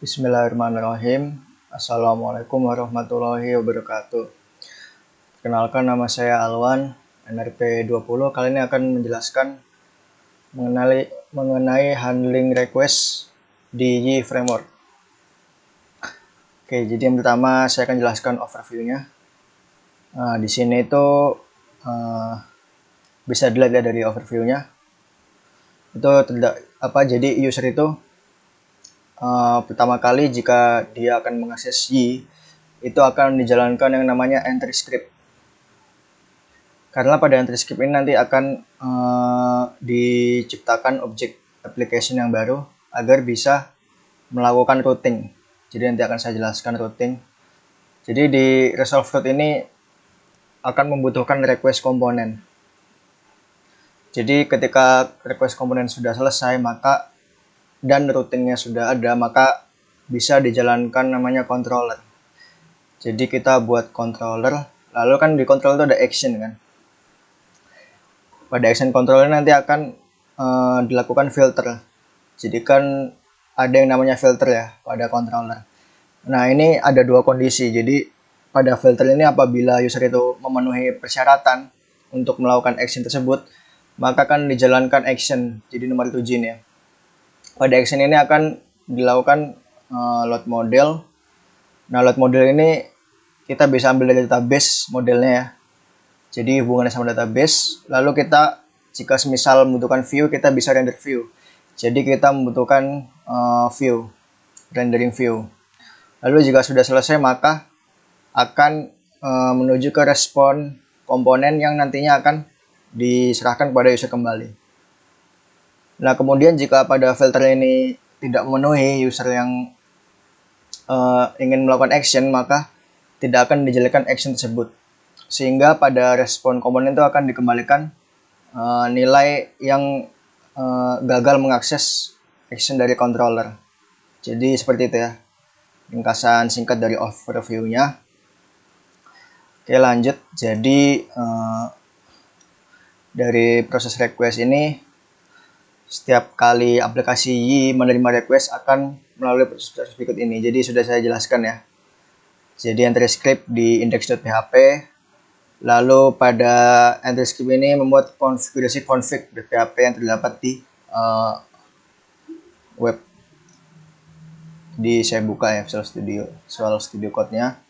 Bismillahirrahmanirrahim. Assalamualaikum warahmatullahi wabarakatuh. Kenalkan, nama saya Alwan, NRP 20. Kali ini akan menjelaskan mengenai handling request di Y Framework. Oke, jadi yang pertama saya akan jelaskan overview-nya. Di sini itu bisa dilihat ya dari overview-nya. Jadi user itu pertama kali jika dia akan mengakses Y, itu akan dijalankan yang namanya entry script. Karena pada entry script ini nanti akan diciptakan objek application yang baru agar bisa melakukan routing. Jadi nanti akan saya jelaskan routing. Jadi di resolve route ini akan membutuhkan request komponen. Jadi ketika request komponen sudah selesai dan routingnya sudah ada, maka bisa dijalankan namanya controller. Jadi kita buat controller, lalu kan di controller itu ada action kan. Pada action controller nanti akan dilakukan filter. Jadi kan ada yang namanya filter ya pada controller. Nah, ini ada dua kondisi. Jadi pada filter ini apabila user itu memenuhi persyaratan untuk melakukan action tersebut, maka akan dijalankan action. Jadi nomor 7 ini ya. Pada action ini akan dilakukan load model. Nah, load model ini kita bisa ambil dari database modelnya ya. Jadi hubungannya sama database. Lalu kita jika semisal membutuhkan view, kita bisa render view. Jadi kita membutuhkan rendering view. Lalu jika sudah selesai, maka akan menuju ke respon komponen yang nantinya akan diserahkan kepada user kembali. Nah, kemudian jika pada filter ini tidak memenuhi user yang ingin melakukan action, maka tidak akan dijalankan action tersebut. Sehingga pada respon komponen itu akan dikembalikan nilai yang gagal mengakses action dari controller. Jadi seperti itu ya, ringkasan singkat dari overview-nya. Oke, lanjut. Jadi dari proses request ini, setiap kali aplikasi Y menerima request akan melalui proses berikut ini. Jadi sudah saya jelaskan ya. Jadi entry script di index.php. Lalu pada entry script ini membuat konfigurasi config.php yang terdapat di web. Jadi saya buka ya Visual Studio Code-nya.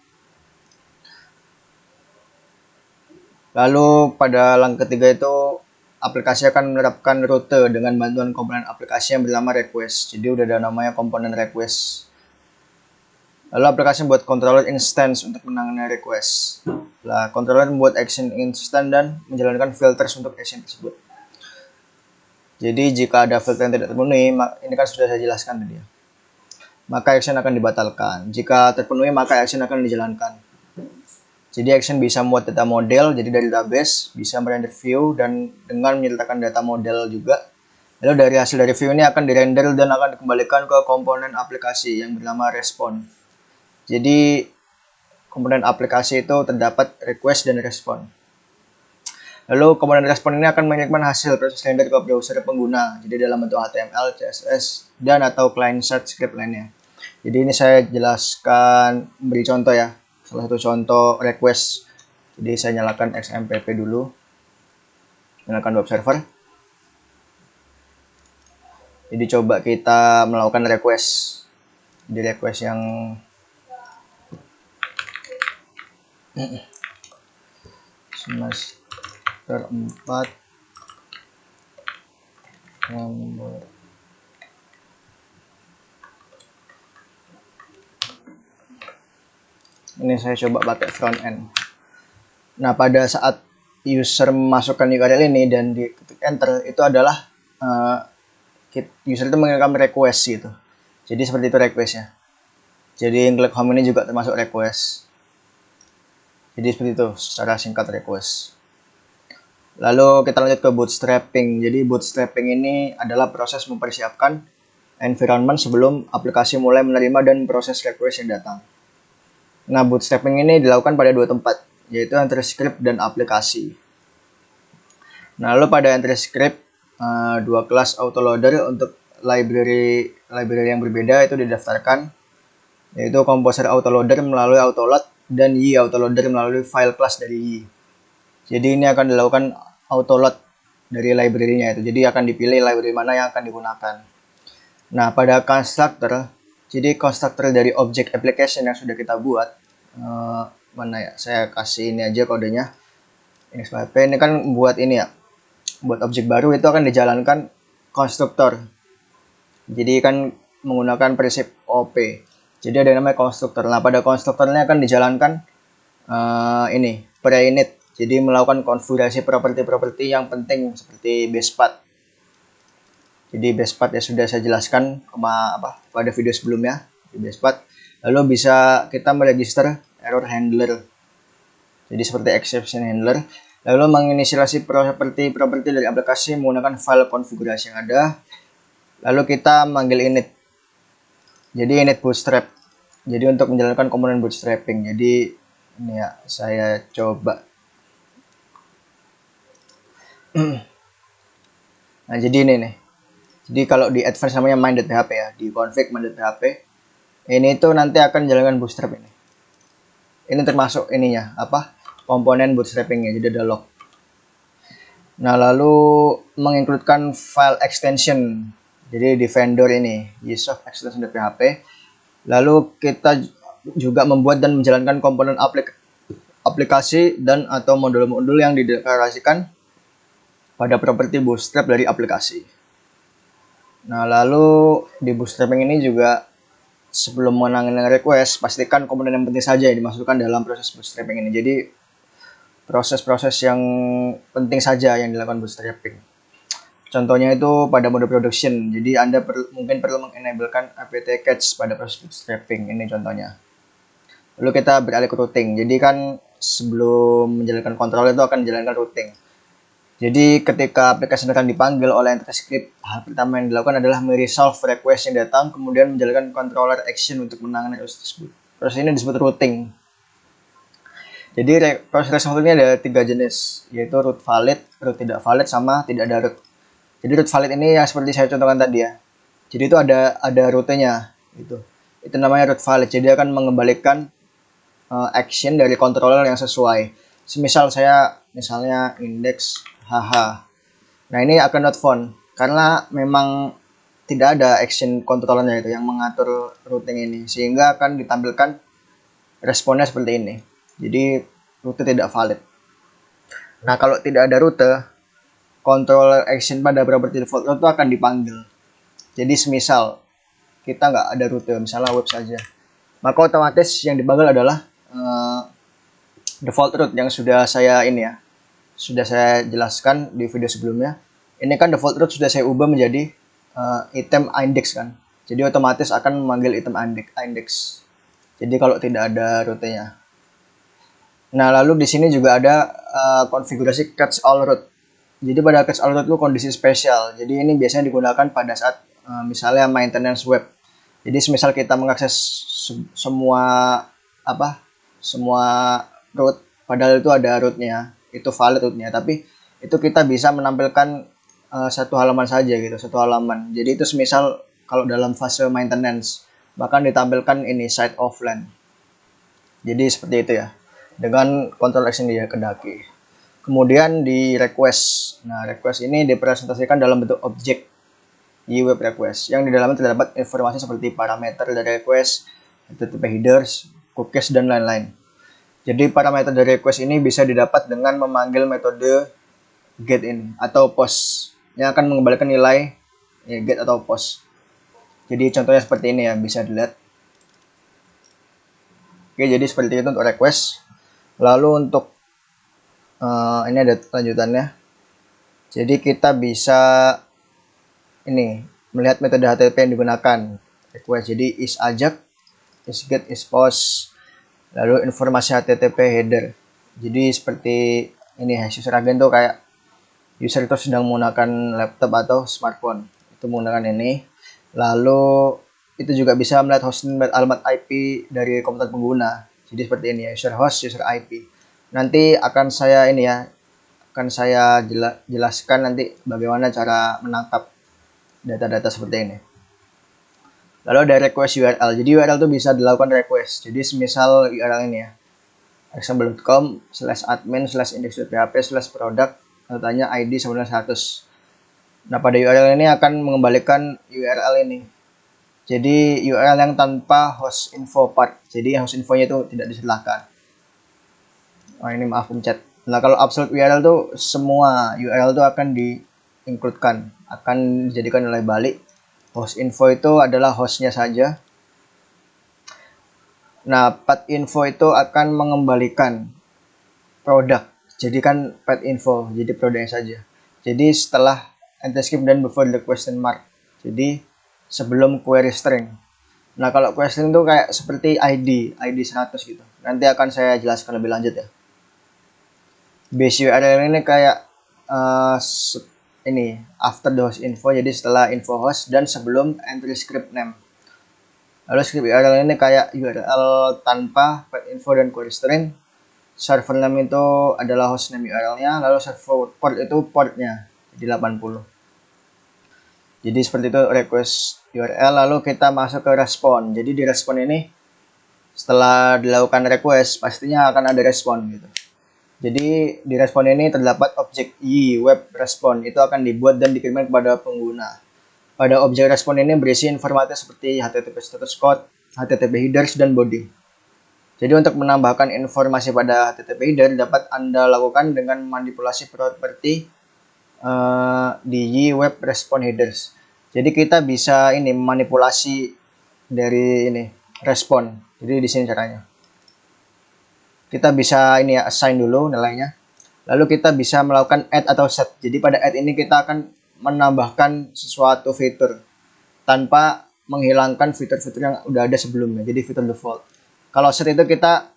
Lalu pada langkah ketiga itu aplikasi akan menerapkan rute dengan bantuan komponen aplikasi yang bernama request. Jadi udah ada namanya komponen request. Lalu aplikasi membuat controller instance untuk menangani request. Nah, controller membuat action instance dan menjalankan filters untuk action tersebut. Jadi jika ada filter yang tidak terpenuhi, ini kan sudah saya jelaskan tadi ya, maka action akan dibatalkan. Jika terpenuhi, maka action akan dijalankan. Jadi action bisa membuat data model, jadi dari database, bisa merender view dan dengan menyertakan data model juga. Lalu dari hasil dari view ini akan dirender dan akan dikembalikan ke komponen aplikasi yang bernama respon. Jadi komponen aplikasi itu terdapat request dan respon. Lalu komponen respon ini akan mengirimkan hasil proses render ke browser pengguna, jadi dalam bentuk HTML, CSS, dan atau client-side script lainnya. Jadi ini saya jelaskan, beri contoh ya. Salah satu contoh request. Jadi saya nyalakan XMPP dulu. Nyalakan web server. Jadi coba kita melakukan request. Jadi request yang semester 4 nomor ini saya coba pakai front end. Nah, pada saat user memasukkan URL ini dan diketik enter, itu adalah user itu mengirimkan request gitu. Jadi seperti itu requestnya. Jadi klik home ini juga termasuk request. Jadi seperti itu secara singkat request. Lalu kita lanjut ke bootstrapping. Jadi bootstrapping ini adalah proses mempersiapkan environment sebelum aplikasi mulai menerima dan proses request yang datang. Nah, bootstrapping ini dilakukan pada dua tempat, yaitu entry script dan aplikasi. Nah, lalu pada entry script, dua kelas autoloader untuk library yang berbeda itu didaftarkan. yaitu Composer Autoloader melalui Autoload dan Y Autoloader melalui file class dari Y. Jadi ini akan dilakukan autoload dari library-nya itu. Jadi akan dipilih library mana yang akan digunakan. Nah, pada constructor, jadi constructor dari object application yang sudah kita buat, mana ya? Saya kasih ini aja kodenya. Index.php ini kan buat ini ya, buat objek baru itu akan dijalankan konstruktor. Jadi kan menggunakan prinsip OP. Jadi ada namanya konstruktor. Nah, pada konstruktornya akan dijalankan ini pre-init. Jadi melakukan konfigurasi properti-properti yang penting seperti basepath. Jadi basepath ya sudah saya jelaskan pada video sebelumnya di basepath. Lalu bisa kita meregister error handler. Jadi seperti exception handler. Lalu menginisiasi properti dari aplikasi menggunakan file konfigurasi yang ada. Lalu kita manggil init. Jadi init bootstrap. Jadi untuk menjalankan komponen bootstrapping. Jadi ini ya saya coba. Nah, jadi ini nih. Jadi kalau di advanced namanya main.php ya, di config main.php. Ini tuh nanti akan jalankan bootstrap ini. Ini termasuk ininya, komponen bootstrappingnya, jadi ada log. Nah, lalu mengincludekan file extension. Jadi di vendor ini, useof extension.php. Lalu kita juga membuat dan menjalankan komponen aplikasi dan atau modul-modul yang dideklarasikan pada properti bootstrap dari aplikasi. Nah, lalu di bootstrapping ini juga sebelum menangani request, pastikan komponen yang penting saja yang dimasukkan dalam proses bootstrapping ini. Jadi proses-proses yang penting saja yang dilakukan bootstrapping. Contohnya itu pada mode production. Jadi Anda mungkin perlu mengenablekan apt catch pada proses bootstrapping. Ini contohnya. Lalu kita beralih ke routing. Jadi kan sebelum menjalankan control itu akan menjalankan routing. Jadi ketika aplikasi akan dipanggil oleh entity script, hal pertama yang dilakukan adalah meresolve request yang datang, kemudian menjalankan controller action untuk menangani proses tersebut. Proses ini disebut routing. Jadi proses routing ini ada 3 jenis, yaitu route valid, route tidak valid, sama tidak ada route. Jadi route valid ini yang seperti saya contohkan tadi ya. Jadi itu ada rutenya gitu. Itu namanya route valid. Jadi akan mengembalikan action dari controller yang sesuai. Semisal saya misalnya index HH. Nah, ini akan not found karena memang tidak ada action controllernya itu yang mengatur routing ini, sehingga akan ditampilkan responnya seperti ini. Jadi rute tidak valid. Nah, kalau tidak ada rute, controller action pada property default route itu akan dipanggil. Jadi semisal kita nggak ada rute, misalnya web saja, maka otomatis yang dipanggil adalah default route yang sudah saya jelaskan di video sebelumnya. Ini kan default route sudah saya ubah menjadi item index kan. Jadi otomatis akan memanggil item index. Jadi kalau tidak ada rutenya. Nah, lalu di sini juga ada konfigurasi catch all route. Jadi pada catch all route itu kondisi spesial. Jadi ini biasanya digunakan pada saat misalnya maintenance web. Jadi semisal kita mengakses semua route, padahal itu ada route-nya, itu valid route-nya, tapi itu kita bisa menampilkan satu halaman saja gitu, satu halaman. Jadi itu semisal kalau dalam fase maintenance, bahkan ditampilkan ini site offline. Jadi seperti itu ya, dengan control action dia kendaki. Kemudian di request. Nah, request ini dipresentasikan dalam bentuk objek di web request, yang di dalamnya terdapat informasi seperti parameter dari request, HTTP headers, cookies, dan lain-lain. Jadi parameter dari request ini bisa didapat dengan memanggil metode get ini atau post yang akan mengembalikan nilai get atau post. Jadi contohnya seperti ini ya, bisa dilihat. Oke, jadi seperti itu untuk request. Lalu untuk ini ada lanjutannya. Jadi kita bisa ini melihat metode HTTP yang digunakan request. Jadi is ajak, is get, is post. Lalu informasi HTTP header. Jadi seperti ini user agent tuh kayak user itu sedang menggunakan laptop atau smartphone, itu menggunakan ini. Lalu itu juga bisa melihat hosting alamat IP dari komputer pengguna. Jadi seperti ini ya, user host, user IP. Nanti akan saya jelaskan nanti bagaimana cara menangkap data-data seperti ini. Lalu ada request URL. Jadi URL itu bisa dilakukan request. Jadi semisal URL ini ya, example.com/admin/index.php/product tanya ID sama dengan 100. Nah, pada URL ini akan mengembalikan URL ini. Jadi URL yang tanpa host info part. Jadi host infonya itu tidak disertakan. Oh, ini maaf pencet. Nah, kalau absolute URL itu semua URL itu akan di-includekan, akan dijadikan nilai balik. Host info itu adalah hostnya saja. Nah, path info itu akan mengembalikan produk. Jadi kan path info, jadi produknya saja. Jadi setelah anti-skip dan before the question mark. Jadi sebelum query string. Nah, kalau query string itu kayak seperti ID 100 gitu. Nanti akan saya jelaskan lebih lanjut ya. Base URL ini kayak ini after the host info, jadi setelah info host dan sebelum entry script name. Lalu script URL ini kayak URL tanpa path info dan query string. Server name itu adalah host name URL-nya, lalu server port itu portnya, jadi 80. Jadi seperti itu request URL, lalu kita masuk ke respon. Jadi di respon ini setelah dilakukan request pastinya akan ada respon gitu. Jadi di respon ini terdapat objek Y web respon, itu akan dibuat dan dikirimkan kepada pengguna. Pada objek respon ini berisi informasi seperti HTTP status code, HTTP headers, dan body. Jadi untuk menambahkan informasi pada HTTP header dapat Anda lakukan dengan manipulasi properti di Y web respon headers. Jadi kita bisa ini manipulasi dari ini respon. Jadi di sini caranya. Kita bisa ini ya assign dulu nilainya. Lalu kita bisa melakukan add atau set. Jadi pada add ini kita akan menambahkan sesuatu fitur tanpa menghilangkan fitur-fitur yang udah ada sebelumnya. Jadi fitur default. Kalau set itu kita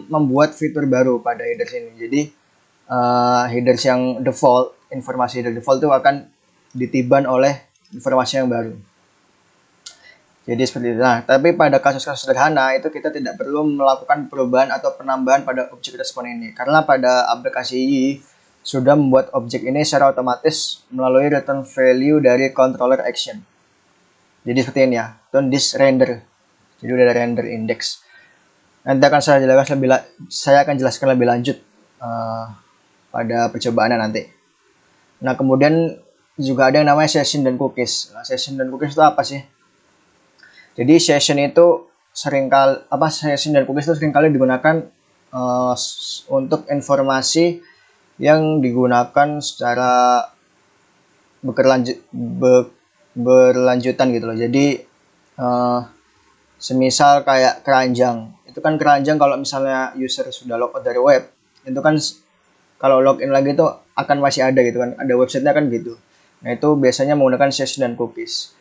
membuat fitur baru pada headers ini. Jadi headers yang default, informasi header default itu akan ditiban oleh informasi yang baru. Jadi seperti itu. Nah, tapi pada kasus-kasus sederhana itu kita tidak perlu melakukan perubahan atau penambahan pada objek respon ini. Karena pada aplikasi Y sudah membuat objek ini secara otomatis melalui return value dari controller action. Jadi seperti ini ya, turn this render. Jadi udah ada render index. Nanti akan saya akan jelaskan lebih lanjut pada percobaannya nanti. Nah, kemudian juga ada yang namanya session dan cookies. Nah, session dan cookies itu apa sih? Jadi session dan cookies itu seringkali digunakan untuk informasi yang digunakan secara berlanjutan gitu loh. Jadi semisal kayak keranjang. Itu kan keranjang kalau misalnya user sudah logout dari web, itu kan kalau login lagi itu akan masih ada gitu kan. Ada websitenya kan gitu. Nah, itu biasanya menggunakan session dan cookies.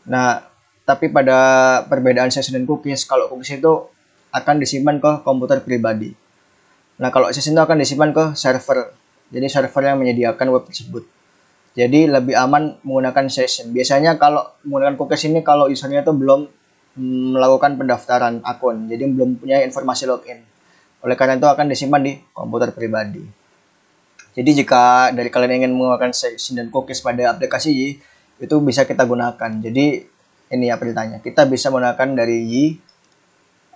Nah, tapi pada perbedaan session dan cookies, kalau cookies itu akan disimpan ke komputer pribadi. Nah, kalau session itu akan disimpan ke server. Jadi server yang menyediakan web tersebut. Jadi lebih aman menggunakan session. Biasanya kalau menggunakan cookies ini kalau usernya itu belum melakukan pendaftaran akun, jadi belum punya informasi login. Oleh karena itu akan disimpan di komputer pribadi. Jadi jika dari kalian ingin menggunakan session dan cookies pada aplikasi Y, itu bisa kita gunakan. Jadi ini ya perintahnya. Kita bisa menggunakan dari Y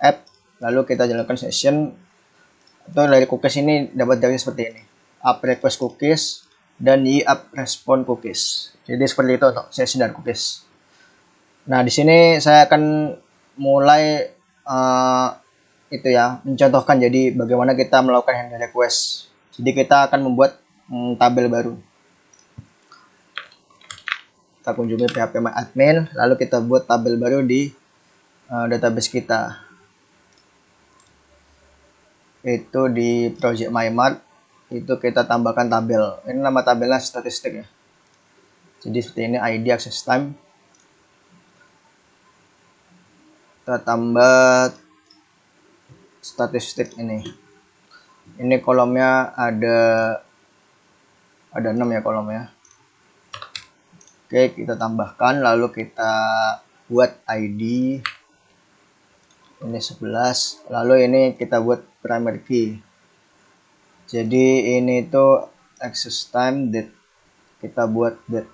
app, lalu kita jalankan session. Atau dari cookies ini dapat dari seperti ini. App request cookies dan Y app respond cookies. Jadi seperti itu untuk session dan cookies. Nah, di sini saya akan mulai itu ya, mencontohkan jadi bagaimana kita melakukan handle request. Jadi kita akan membuat tabel baru. Kita kunjungi php-admin, lalu kita buat tabel baru di database kita. Itu di project MyMart, itu kita tambahkan tabel. Ini nama tabelnya statistik ya. Jadi seperti ini ID access time. Kita tambah statistik ini. Ini kolomnya ada 6 ya kolomnya. Oke, kita tambahkan lalu kita buat ID ini 11, lalu ini kita buat primary key. Jadi ini tuh access time date, kita buat date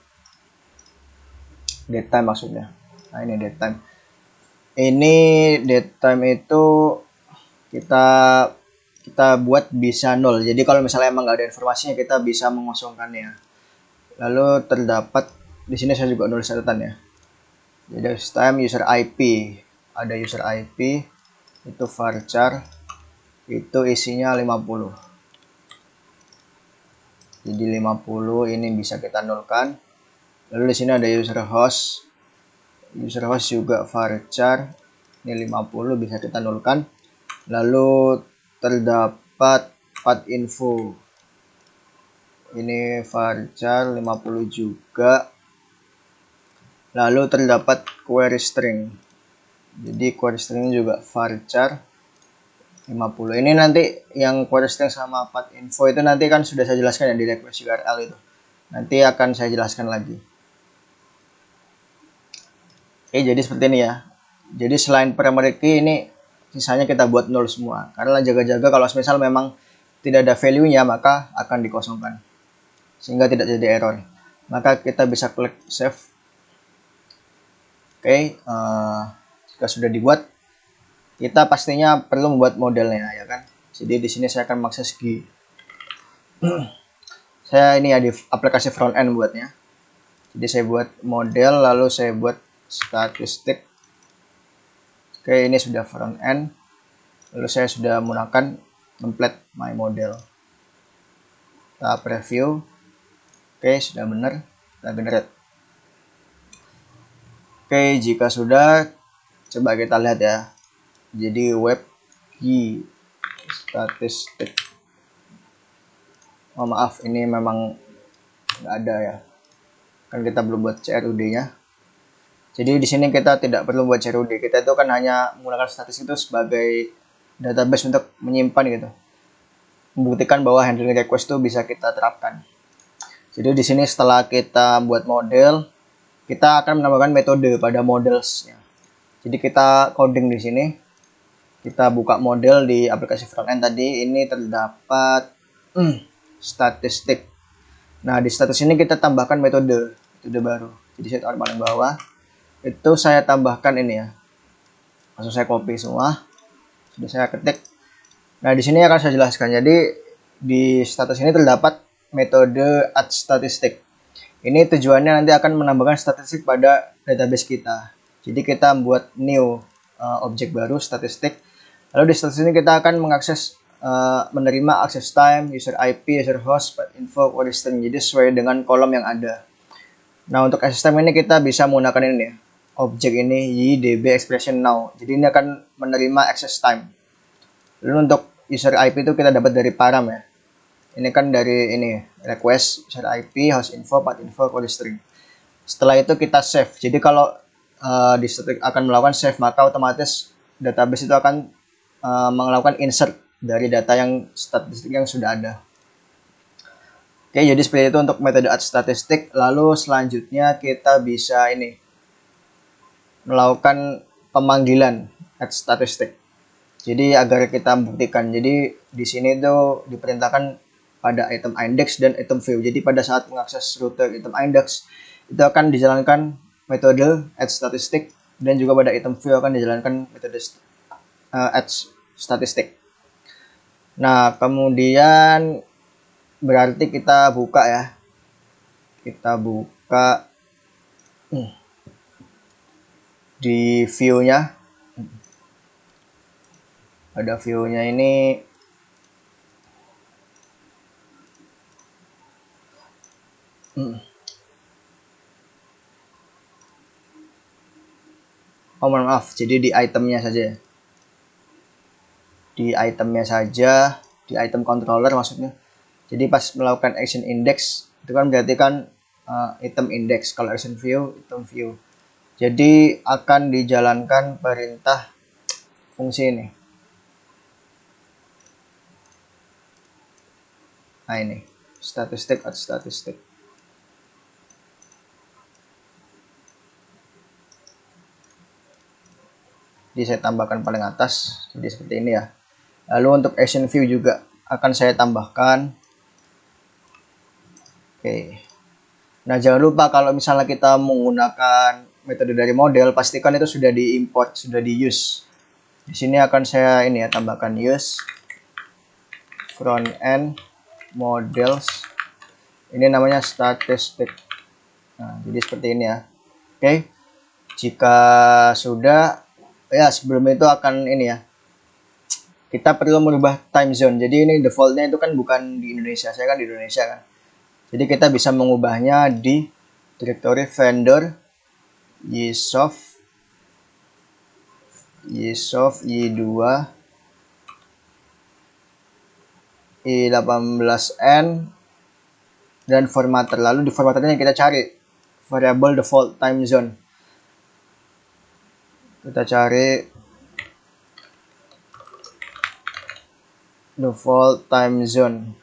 time maksudnya. Nah, ini datetime. Ini datetime itu kita buat bisa 0. Jadi kalau misalnya emang nggak ada informasinya, kita bisa mengosongkannya. Lalu terdapat di sini saya juga nulis catatan ya. Jadi time user IP, ada user IP itu varchar, itu isinya 50. Jadi 50 ini bisa kita nolkan. Lalu di sini ada user host. User host juga varchar, ini 50 bisa kita nolkan. Lalu terdapat path info. Ini varchar 50 juga. Lalu terdapat query string. Jadi query string juga varchar 50. Ini nanti yang query string sama path info itu nanti kan sudah saya jelaskan ya di request URL itu. Nanti akan saya jelaskan lagi. Oke, jadi seperti ini ya. Jadi selain primary key ini sisanya kita buat 0 semua. Karena jaga-jaga kalau misal memang tidak ada value-nya maka akan dikosongkan. Sehingga tidak jadi error. Maka kita bisa klik save. Oke, jika sudah dibuat, kita pastinya perlu membuat modelnya ya kan. Jadi di sini saya akan mengakses G. Saya ini ya di aplikasi front end buatnya. Jadi saya buat model, lalu saya buat statistik. Oke, ini sudah front end. Lalu saya sudah menggunakan template my model. Kita preview. Oke, sudah benar. Kita generate. Oke, jika sudah, coba kita lihat ya. Jadi web key statistik. Oh maaf, ini memang nggak ada ya. Kan kita belum buat CRUD-nya. Jadi di sini kita tidak perlu buat CRUD. Kita itu kan hanya menggunakan statistik itu sebagai database untuk menyimpan gitu. Membuktikan bahwa handling request itu bisa kita terapkan. Jadi di sini setelah kita buat model, kita akan menambahkan metode pada modelsnya. Jadi kita coding di sini. Kita buka model di aplikasi frontend tadi. Ini terdapat statistik. Nah di status ini kita tambahkan metode baru. Jadi saya taruh paling bawah. Itu saya tambahkan ini ya. Langsung saya copy semua. Sudah saya ketik. Nah di sini akan saya jelaskan. Jadi di status ini terdapat metode add statistik. Ini tujuannya nanti akan menambahkan statistik pada database kita. Jadi kita membuat new objek baru statistik. Lalu di status ini kita akan mengakses menerima access time, user IP, user host, path info, query string. Jadi sesuai dengan kolom yang ada. Nah untuk access time ini kita bisa menggunakan ini ya. Objek ini ydb expression now. Jadi ini akan menerima access time. Lalu untuk user IP itu kita dapat dari param ya. Ini kan dari ini request user IP, host info, path info, query string. Setelah itu kita save. Jadi kalau di static akan melakukan save, maka otomatis database itu akan melakukan insert dari data yang statistik yang sudah ada. Oke, jadi seperti itu untuk metode add statistik. Lalu selanjutnya kita bisa ini melakukan pemanggilan add statistik. Jadi agar kita buktikan. Jadi di sini itu diperintahkan pada item index dan item view. Jadi pada saat mengakses rute item index itu akan dijalankan metode add statistik dan juga pada item view akan dijalankan metode add statistik. Nah, kemudian berarti kita buka ya. Kita buka di view-nya. Ada view-nya ini. Oh maaf, jadi di itemnya saja. Di itemnya saja, di item controller maksudnya. Jadi pas melakukan action index itu kan berarti kan item index. Kalau action view, item view. Jadi akan dijalankan perintah fungsi ini. Nah ini, statistik atau statistik. Jadi saya tambahkan paling atas, jadi seperti ini ya. Lalu untuk action view juga akan saya tambahkan. Oke. Nah jangan lupa kalau misalnya kita menggunakan metode dari model, pastikan itu sudah diimport, sudah di-use. Di sini akan saya ini ya, tambahkan use front end models. Ini namanya statistic. Nah, jadi seperti ini ya. Oke. Jika sudah, ya sebelum itu akan ini ya. Kita perlu merubah time zone. Jadi ini defaultnya itu kan bukan di Indonesia. Saya kan di Indonesia kan. Jadi kita bisa mengubahnya di directory vendor ysoft y2 i18n dan formatter. Lalu di formatternya kita cari variable default time zone. Kita cari default time zone.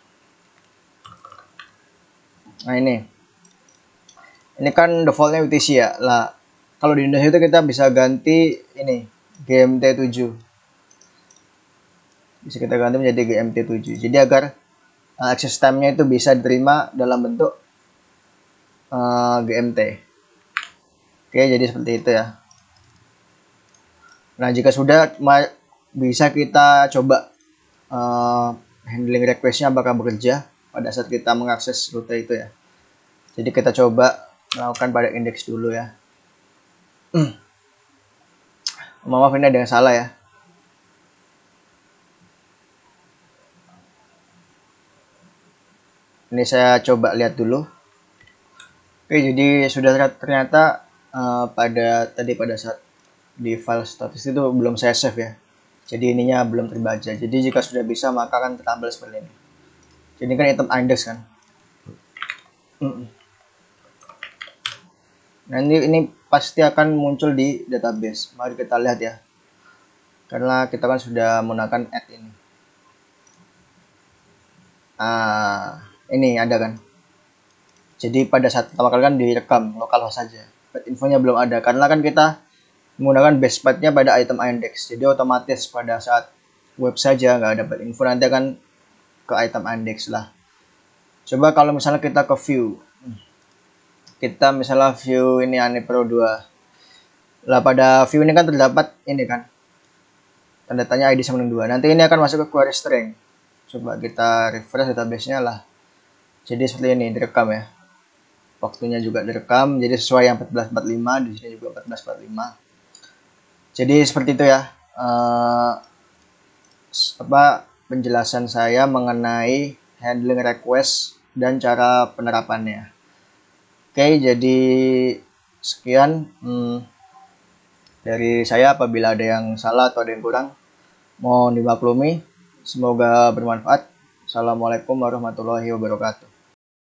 Nah ini kan defaultnya UTC ya. Lah kalau di Indonesia itu kita bisa ganti ini GMT7. Bisa kita ganti menjadi GMT7. Jadi agar access time-nya itu bisa diterima dalam bentuk GMT. Oke, jadi seperti itu ya. Nah, jika sudah bisa kita coba handling request-nya apakah bekerja pada saat kita mengakses rute itu ya. Jadi kita coba melakukan pada indeks dulu ya. Maaf ini ada yang salah ya. Ini saya coba lihat dulu. Oke, jadi sudah ternyata pada saat di file status itu belum saya save ya. Jadi ininya belum terbaca. Jadi jika sudah bisa maka akan tertampil seperti ini. Jadi kan item index kan. Nah ini pasti akan muncul di database. Mari kita lihat ya. Karena kita kan sudah menggunakan add ini. Ini ada kan. Jadi pada saat pertama kali kan direkam localhost saja. Path infonya belum ada karena kan kita menggunakan base path-nya pada item index. Jadi otomatis pada saat web saja nggak dapat info, nanti akan ke item index lah. Coba kalau misalnya kita ke view. Kita misalnya view ini Anipro 2. Lah pada view ini kan terdapat ini kan. Tanda tanya ID sama 2. Nanti ini akan masuk ke query string. Coba kita refresh database-nya lah. Jadi seperti ini direkam ya. Waktunya juga direkam, jadi sesuai yang 1445, di sini juga 1445. Jadi seperti itu ya. Penjelasan saya mengenai handling request dan cara penerapannya. Oke, jadi sekian dari saya. Apabila ada yang salah atau ada yang kurang, mohon dimaklumi. Semoga bermanfaat. Assalamualaikum warahmatullahi wabarakatuh.